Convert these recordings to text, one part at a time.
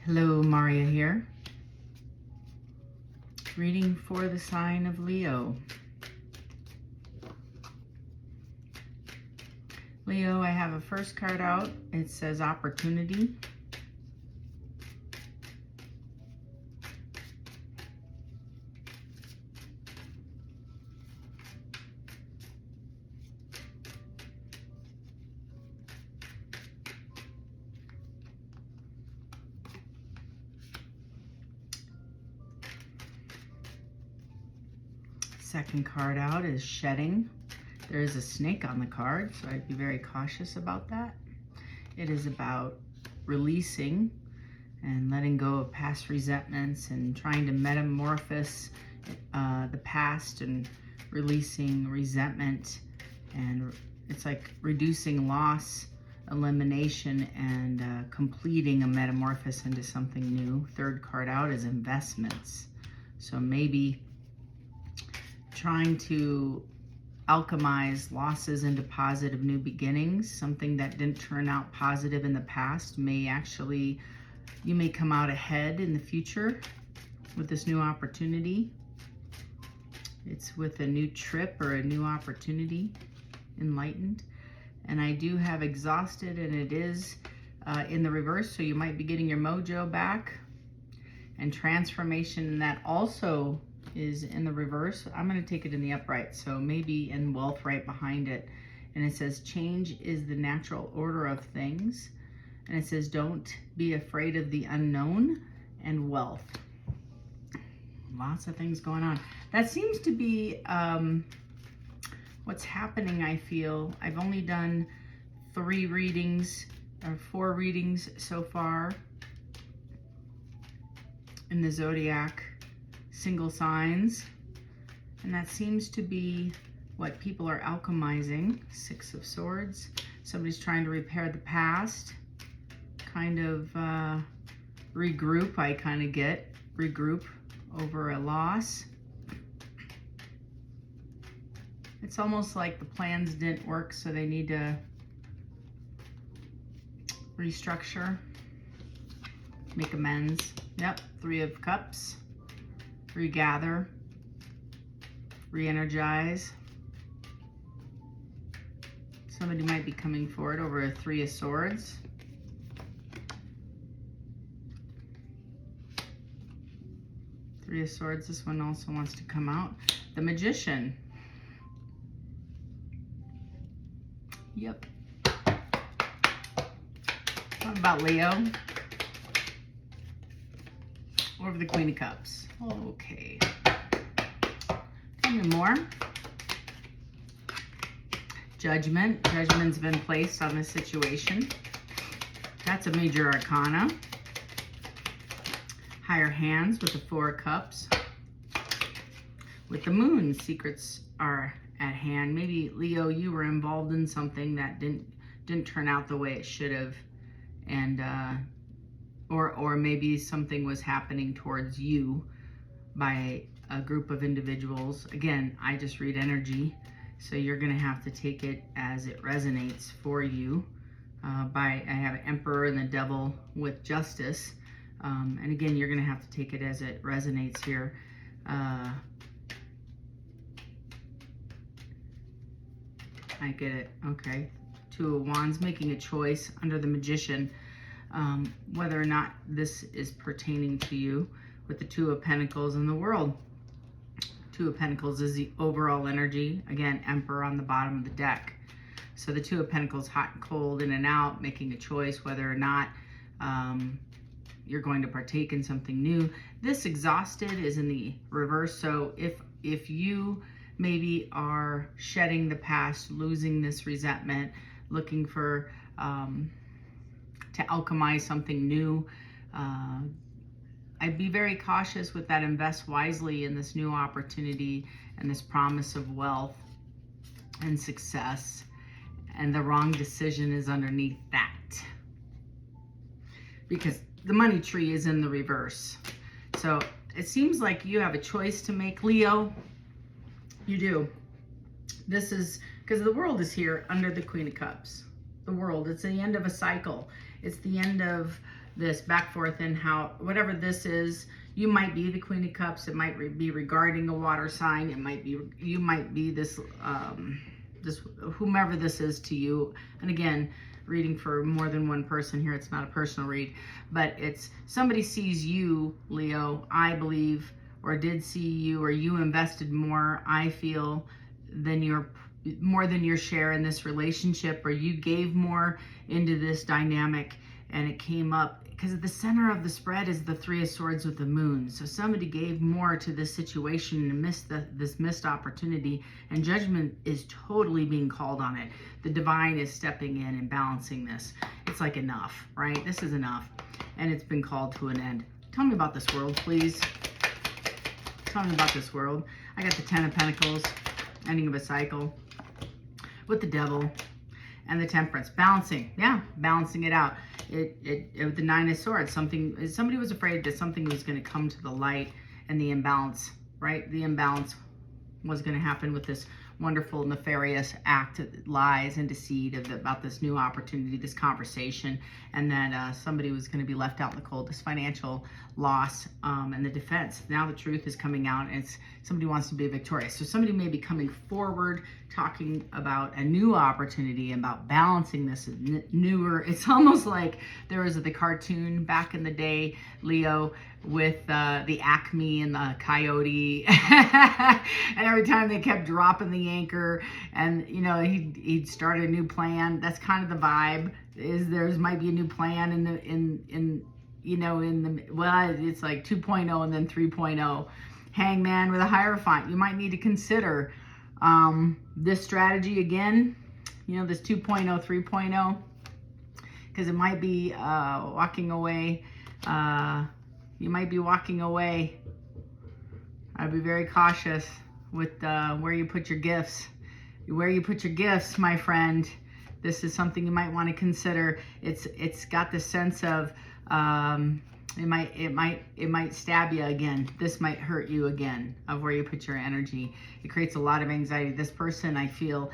Hello, Maria here. Reading for the sign of Leo. Leo, I have a first card out. It says opportunity. Second card out is shedding. There is a snake on the card, so I'd be very cautious about that. It is about releasing and letting go of past resentments and trying to metamorphose the past and releasing resentment. And it's like reducing loss, elimination, and completing a metamorphosis into something new. Third card out is investments. So maybe trying to alchemize losses into positive new beginnings. Something that didn't turn out positive in the past may actually, you may come out ahead in the future with this new opportunity. It's with a new trip or a new opportunity, enlightened. And I do have exhausted, and it is in the reverse, so you might be getting your mojo back. And transformation, and that also is in the reverse. I'm going to take it in the upright, so maybe in wealth right behind it. And it says change is the natural order of things. And it says don't be afraid of the unknown, and wealth. Lots of things going on. That seems to be what's happening. I feel I've only done 4 readings so far in the zodiac single signs, and that seems to be what people are alchemizing. 6 of Swords. Somebody's trying to repair the past, kind of regroup. I kind of get regroup over a loss. It's almost like the plans didn't work, so they need to restructure, make amends. Yep, 3 of Cups. Regather, re-energize. Somebody might be coming forward over a 3 of Swords. Three of Swords, this one also wants to come out. The Magician. Yep. What about Leo? Over the Queen of Cups. Okay. Tell me more. Judgment. Judgment's been placed on the situation. That's a major arcana. Higher hands with the 4 of Cups. With the Moon, secrets are at hand. Maybe, Leo, you were involved in something that didn't turn out the way it should have. And or maybe something was happening towards you by a group of individuals. Again, I just read energy, so you're going to have to take it as it resonates for you. I have Emperor and the Devil with Justice. And again, you're going to have to take it as it resonates here. I get it. Okay. 2 of Wands, making a choice under the Magician. Whether or not this is pertaining to you, with the 2 of Pentacles in the World. 2 of Pentacles is the overall energy. Again, Emperor on the bottom of the deck. So the 2 of Pentacles, hot and cold, in and out, making a choice whether or not you're going to partake in something new. This exhausted is in the reverse. So if you maybe are shedding the past, losing this resentment, looking for to alchemize something new, I'd be very cautious with that. Invest wisely in this new opportunity and this promise of wealth and success. And the wrong decision is underneath that, because the money tree is in the reverse. So it seems like you have a choice to make, Leo. You do. This is because the World is here under the Queen of Cups. The World, it's the end of a cycle. It's the end of this back forth in how, whatever this is, you might be the Queen of Cups. It might be regarding a water sign. It might be, you might be this, this, whomever this is to you. And again, reading for more than one person here. It's not a personal read, but it's somebody sees you, Leo, I believe, or did see you, or you invested more, I feel, than more than your share in this relationship, or you gave more into this dynamic, and it came up because at the center of the spread is the Three of Swords with the Moon. So somebody gave more to this situation and missed this missed opportunity, and judgment is totally being called on it. The divine is stepping in and balancing this. It's like enough, right? This is enough, and it's been called to an end. Tell me about this world, please. Tell me about this world. I got the Ten of Pentacles, ending of a cycle, with the Devil and the Temperance, balancing, yeah, balancing it out. With the Nine of Swords, somebody was afraid that something was going to come to the light, and the imbalance, right? The imbalance was going to happen with this wonderful nefarious act, lies and deceit about this new opportunity, this conversation, and that somebody was going to be left out in the cold, this financial loss, and the defense. Now the truth is coming out, and somebody wants to be victorious. So somebody may be coming forward, talking about a new opportunity, about balancing this newer. It's almost like there was the cartoon back in the day, Leo, with the Acme and the Coyote, and every time they kept dropping the anchor, and you know he'd start a new plan. That's kind of the vibe. Is there might be a new plan well, it's like 2.0 and then 3.0. Hangman with a Hierophant. You might need to consider this strategy again. You know, this 2.0, 3.0, because it might be walking away. You might be walking away. I'd be very cautious with where you put your gifts. Where you put your gifts, my friend. This is something you might want to consider. It's got the sense of it might stab you again. This might hurt you again, of where you put your energy. It creates a lot of anxiety. This person, I feel,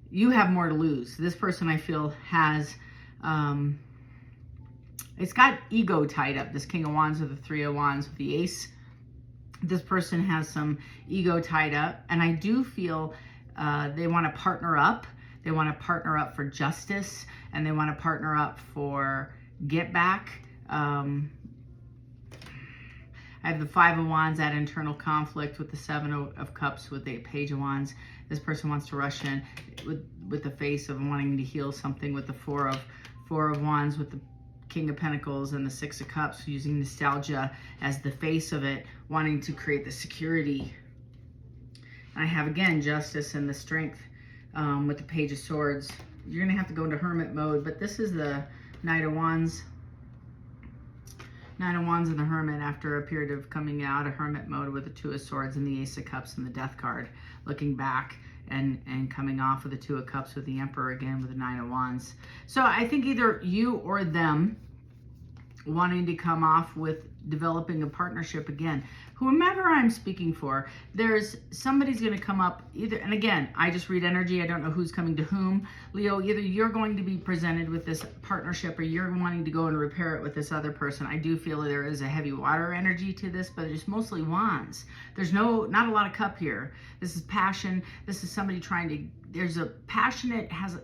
you have more to lose. This person, I feel, has it's got ego tied up. This King of Wands with the Three of Wands with the Ace. This person has some ego tied up, and I do feel they want to partner up. They want to partner up for justice, and they want to partner up for get back. I have the Five of Wands, that internal conflict, with the Seven of Cups with the Page of Wands. This person wants to rush in with the face of wanting to heal something, with the Four of Wands with the King of Pentacles and the Six of Cups, using nostalgia as the face of it, wanting to create the security. And I have, again, justice and the strength with the Page of Swords. You're going to have to go into hermit mode, but this is the Knight of Wands. Nine of Wands and the Hermit, after a period of coming out of hermit mode with the Two of Swords and the Ace of Cups and the Death card, looking back and coming off with the Two of Cups with the Emperor again with the Nine of Wands. So I think either you or them wanting to come off with developing a partnership again. Whomever I'm speaking for, there's somebody's going to come up either, and again, I just read energy. I don't know who's coming to whom. Leo, either you're going to be presented with this partnership, or you're wanting to go and repair it with this other person. I do feel there is a heavy water energy to this, but it's mostly wands. There's not a lot of cup here. This is passion. This is somebody trying to, there's a passionate, has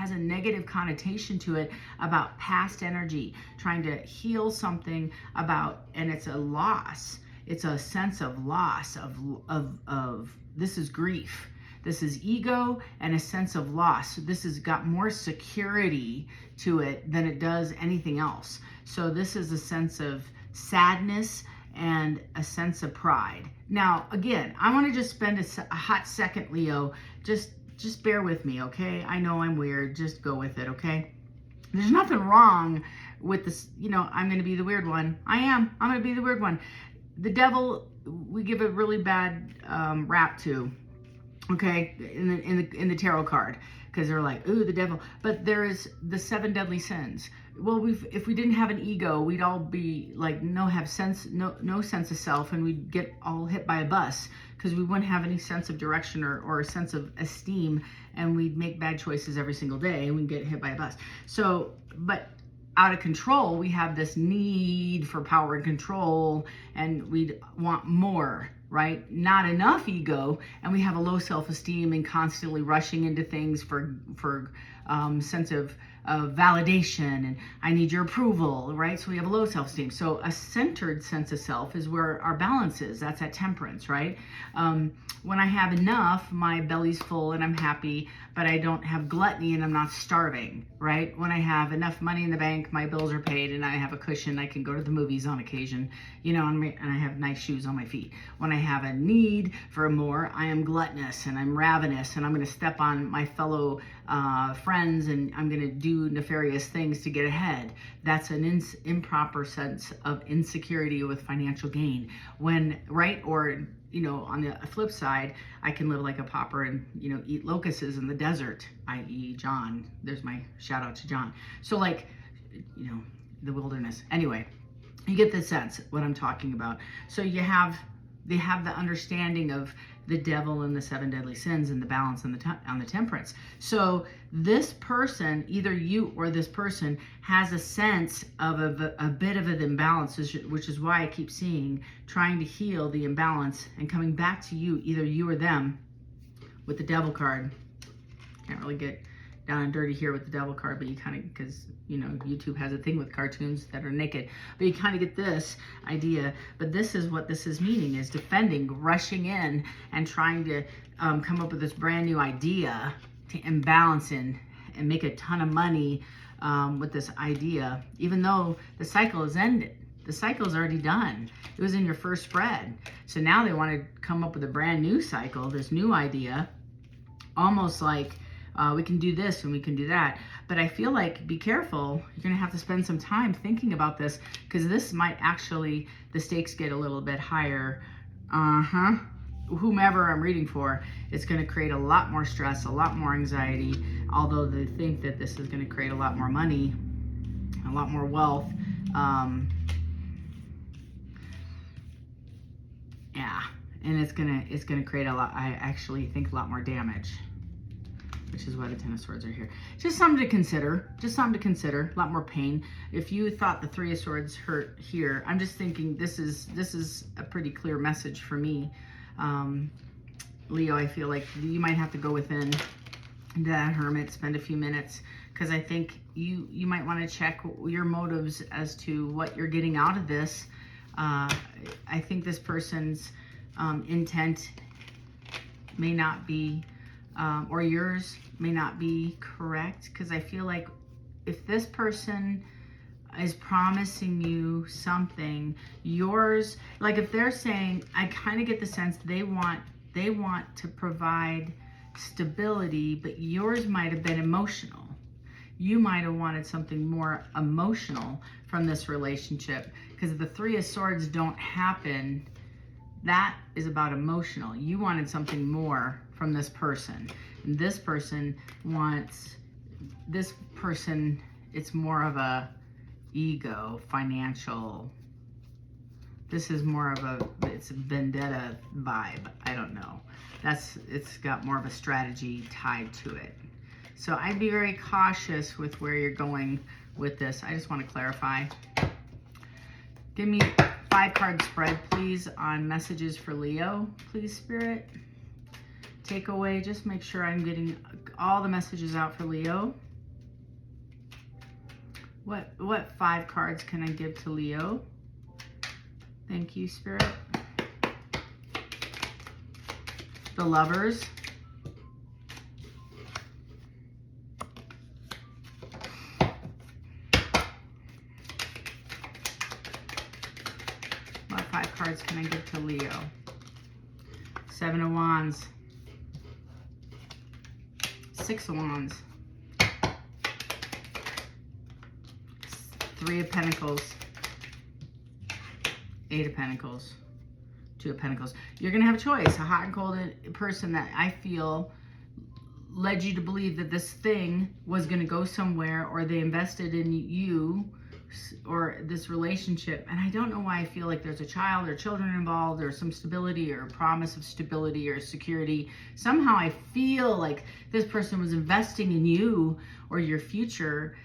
a negative connotation to it about past energy, trying to heal something about, and it's a loss. It's a sense of loss, of this is grief. This is ego and a sense of loss. This has got more security to it than it does anything else. So this is a sense of sadness and a sense of pride. Now, again, I want to just spend a hot second, Leo. Just bear with me, okay? I know I'm weird. Just go with it, okay? There's nothing wrong with this. You know, I'm going to be the weird one. I'm going to be the weird one. The Devil, we give a really bad rap to, okay, in the tarot card, because they're like, ooh, the devil. But there is the 7 deadly sins. Well, if we didn't have an ego, we'd all be like no sense of self, and we'd get all hit by a bus, because we wouldn't have any sense of direction or a sense of esteem, and we'd make bad choices every single day, and we'd get hit by a bus. So, but out of control, we have this need for power and control, and we want more, right? Not enough ego, and we have a low self-esteem and constantly rushing into things for sense of validation, and I need your approval, right? So we have a low self-esteem. So a centered sense of self is where our balance is. That's at temperance, right? When I have enough, my belly's full and I'm happy, but I don't have gluttony and I'm not starving, right? When I have enough money in the bank, my bills are paid and I have a cushion, I can go to the movies on occasion, you know, and I have nice shoes on my feet. When I have a need for more, I am gluttonous and I'm ravenous, and I'm going to step on my fellow friends, and I'm going to do nefarious things to get ahead. That's an improper sense of insecurity with financial gain. When, right? Or, you know, on the flip side, I can live like a pauper and, you know, eat locusts in the desert, i.e. John. There's my shout out to John. So like, you know, the wilderness. Anyway, you get the sense what I'm talking about. So they have the understanding of the devil and the 7 deadly sins and the balance on the temperance. So this person, either you or this person, has a sense of a bit of an imbalance, which is why I keep seeing trying to heal the imbalance and coming back to you, either you or them, with the devil card. Can't really get down and dirty here with the devil card, but you kind of, because, you know, YouTube has a thing with cartoons that are naked, but you kind of get this idea. But this is what this is meaning, is defending, rushing in and trying to come up with this brand new idea to imbalance in and make a ton of money with this idea, even though the cycle is ended. The cycle is already done. It was in your first spread. So now they want to come up with a brand new cycle, this new idea, almost like we can do this and we can do that. But I feel like, be careful, you're going to have to spend some time thinking about this, because this might actually, the stakes get a little bit higher. Whomever I'm reading for, it's going to create a lot more stress, a lot more anxiety, although they think that this is going to create a lot more money, a lot more wealth. Yeah, and it's gonna create a lot, I actually think, a lot more damage, which is why the 10 of Swords are here. Just something to consider. Just something to consider. A lot more pain. If you thought the 3 of Swords hurt here, I'm just thinking this is a pretty clear message for me. Leo, I feel like you might have to go within that Hermit, spend a few minutes, because I think you might want to check your motives as to what you're getting out of this. I think this person's intent may not be, or yours may not be correct, because I feel like if this person is promising you something, yours, like if they're saying, I kind of get the sense they want to provide stability, but yours might have been emotional. You might have wanted something more emotional from this relationship, because the 3 of Swords don't happen. That is about emotional. You wanted something more from this person. And this person wants, it's more of a ego, financial. This is more of it's a vendetta vibe. I don't know. It's got more of a strategy tied to it. So I'd be very cautious with where you're going with this. I just want to clarify. Give me 5-card spread, please, on messages for Leo. Please, Spirit. Takeaway, just make sure I'm getting all the messages out for Leo. What 5 cards can I give to Leo? Thank you, Spirit. The Lovers. What 5 cards can I give to Leo? 7 of Wands. 6 of Wands. 3 of Pentacles. 8 of Pentacles. 2 of Pentacles. You're going to have a choice. A hot and cold person that I feel led you to believe that this thing was going to go somewhere, or they invested in you, or this relationship. And I don't know why I feel like there's a child or children involved, or some stability or promise of stability or security. Somehow I feel like this person was investing in you or your future.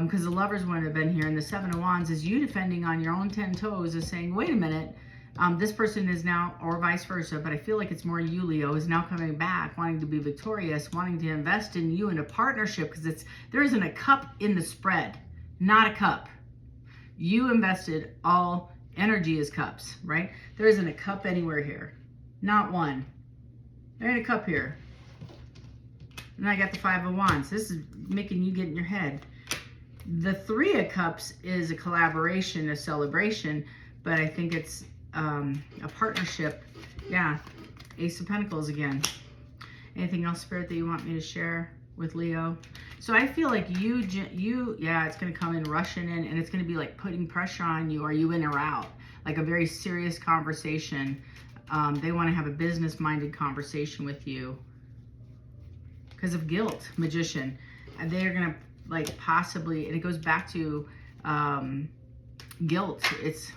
because the Lovers wouldn't have been here. And the Seven of Wands is you defending on your own 10 toes, is saying, wait a minute, this person is now, or vice versa, but I feel like it's more you, Leo, is now coming back, wanting to be victorious, wanting to invest in you in a partnership, because there isn't a cup in the spread, not a cup. You invested all energy as cups, right? There isn't a cup anywhere here, not one. There ain't a cup here. And I got the Five of Wands. This is making you get in your head. The Three of Cups is a collaboration, a celebration, but I think it's a partnership. Yeah, Ace of Pentacles again. Anything else, Spirit, that you want me to share with Leo? So I feel like yeah, it's going to come in rushing in, and it's going to be like putting pressure on you. Are you in or out? Like a very serious conversation. They want to have a business-minded conversation with you because of guilt. Magician. And they're going to like possibly, and it goes back to guilt. It's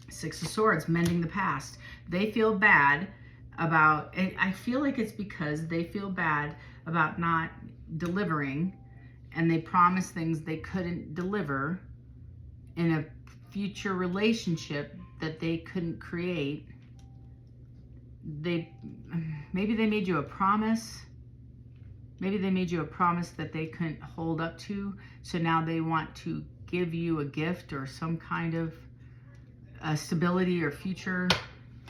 Six of Swords, mending the past. They feel bad about, and I feel like it's because they feel bad about not delivering, and they promise things they couldn't deliver in a future relationship that they couldn't create. Maybe they made you a promise. Maybe they made you a promise that they couldn't hold up to, so now they want to give you a gift or some kind of stability or future,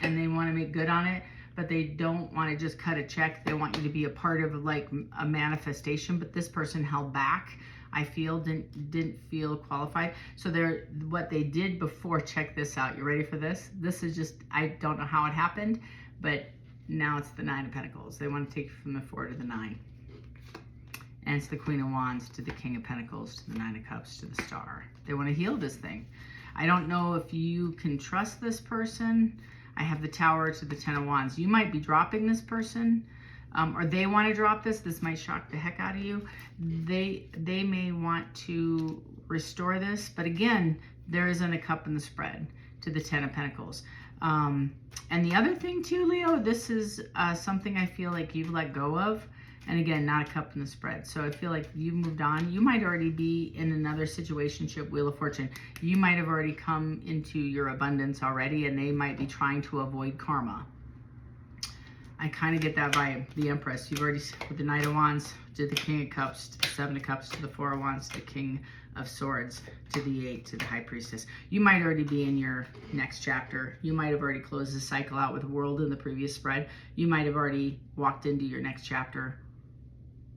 and they want to make good on it, but they don't want to just cut a check. They want you to be a part of like a manifestation, but this person held back. I feel didn't feel qualified. So what they did before, check this out. You ready for this? This is just, I don't know how it happened, but now it's the Nine of Pentacles. They want to take you from the 4 to the 9. And it's the Queen of Wands to the King of Pentacles to the Nine of Cups to the Star. They want to heal this thing. I don't know if you can trust this person. I have the Tower to the Ten of Wands. You might be dropping this person, or they want to drop this. This might shock the heck out of you. They may want to restore this, but again, there isn't a cup in the spread to the Ten of Pentacles. And the other thing too, Leo, this is something I feel like you've let go of. And again, not a cup in the spread. So I feel like you've moved on. You might already be in another situationship, Wheel of Fortune. You might have already come into your abundance already, and they might be trying to avoid karma. I kind of get that vibe. The Empress. You've already, with the Knight of Wands, to the King of Cups, to the Seven of Cups, to the Four of Wands, to the King of Swords, to the 8, to the High Priestess. You might already be in your next chapter. You might have already closed the cycle out with World in the previous spread. You might have already walked into your next chapter.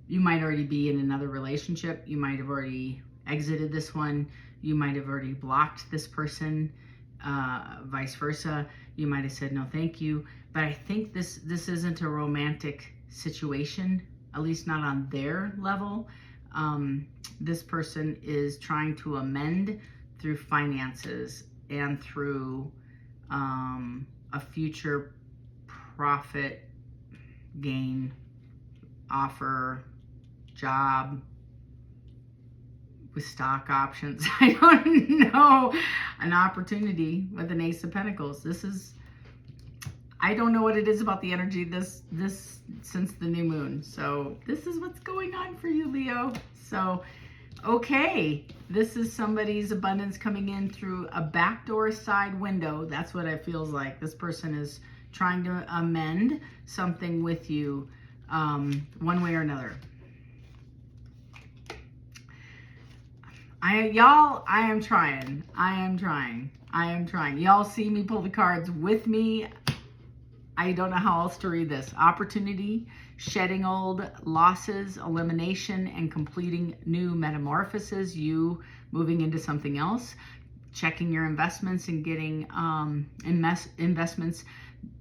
You might already be in another relationship. You might have already exited this one. You might have already blocked this person, vice versa. You might have said no thank you. But I think this isn't a romantic situation, at least not on their level. This person is trying to amend through finances and through a future profit gain offer, job with stock options. I don't know. An opportunity with an Ace of Pentacles. This is, I don't know what it is about the energy this since the new moon. So this is what's going on for you, Leo. So, okay. This is somebody's abundance coming in through a backdoor side window. That's what it feels like. This person is trying to amend something with you one way or another. I am trying. Y'all see me pull the cards with me. I don't know how else to read this. Opportunity, shedding old losses, elimination, and completing new metamorphoses. You moving into something else, checking your investments and getting investments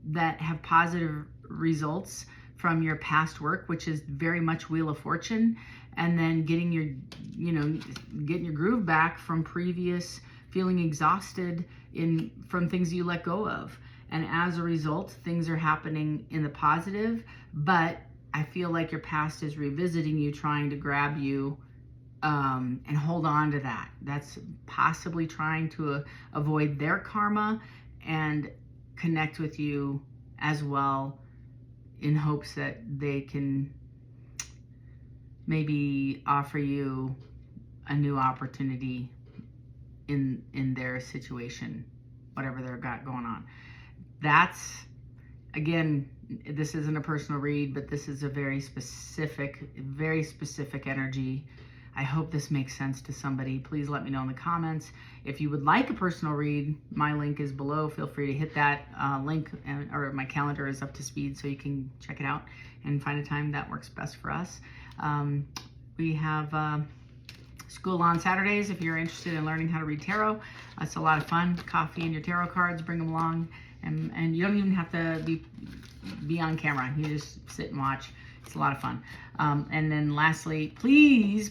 that have positive results from your past work, which is very much Wheel of Fortune, and then getting your, getting your groove back from previous feeling exhausted from things you let go of. And as a result, things are happening in the positive, but I feel like your past is revisiting you, trying to grab you and hold on to that. That's possibly trying to avoid their karma and connect with you as well, in hopes that they can maybe offer you a new opportunity in their situation, whatever they've got going on. That's, again, this isn't a personal read, but this is a very specific energy. I hope this makes sense to somebody. Please let me know in the comments. If you would like a personal read, my link is below. Feel free to hit that link, or my calendar is up to speed so you can check it out and find a time that works best for us. We have school on Saturdays if you're interested in learning how to read tarot. It's a lot of fun. Coffee and your tarot cards, bring them along. And you don't even have to be on camera. You just sit and watch. It's a lot of fun. And then lastly, please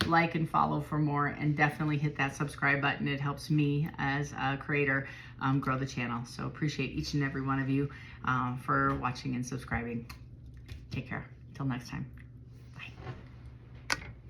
like and follow for more, and definitely hit that subscribe button. It helps me as a creator grow the channel. So appreciate each and every one of you for watching and subscribing. Take care. Till next time.